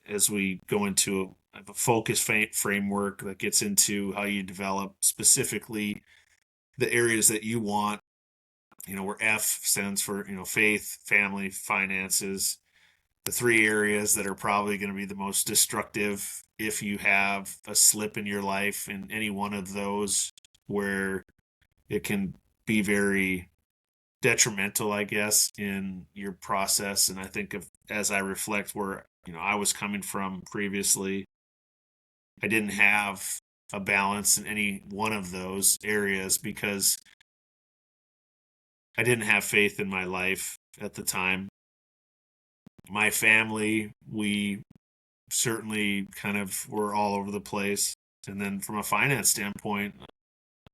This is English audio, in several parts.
as we go into a focus framework that gets into how you develop specifically the areas that you want, where F stands for, faith, family, finances, the three areas that are probably going to be the most destructive if you have a slip in your life in any one of those, where it can be very detrimental, I guess, in your process. And I think of, as I reflect where, I was coming from previously, I didn't have a balance in any one of those areas because I didn't have faith in my life at the time. My family, we certainly kind of were all over the place. And then from a finance standpoint,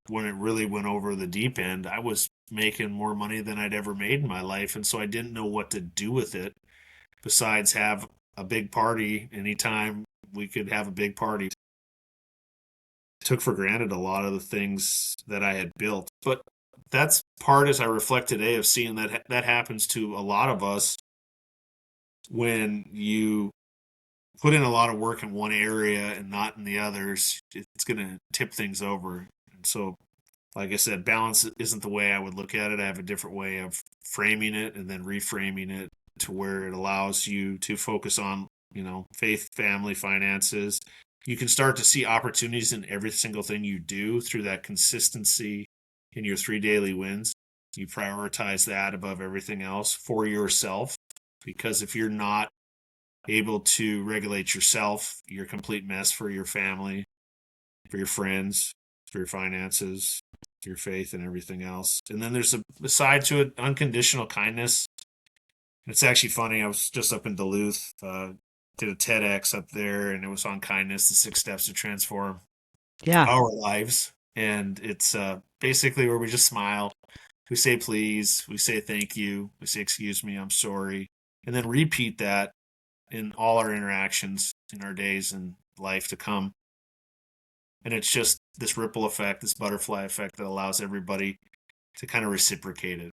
when it really went over the deep end, I was making more money than I'd ever made in my life. And so I didn't know what to do with it besides have a big party anytime we could have a big party. Took for granted a lot of the things that I had built. But that's part, as I reflect today, of seeing that that happens to a lot of us when you put in a lot of work in one area and not in the others. It's going to tip things over. And so, like I said, balance isn't the way I would look at it. I have a different way of framing it and then reframing it to where it allows you to focus on, faith, family, finances. You can start to see opportunities in every single thing you do through that consistency in your three daily wins. You prioritize that above everything else for yourself, because if you're not able to regulate yourself, you're a complete mess for your family, for your friends, for your finances, your faith, and everything else. And then there's a side to it, unconditional kindness. It's actually funny. I was just up in Duluth, did a TEDx up there, and it was on kindness, the 6 steps to transform Yeah. our lives. And it's basically where we just smile, we say please, we say thank you, we say excuse me, I'm sorry, and then repeat that in all our interactions in our days and life to come. And it's just this ripple effect, this butterfly effect that allows everybody to kind of reciprocate it.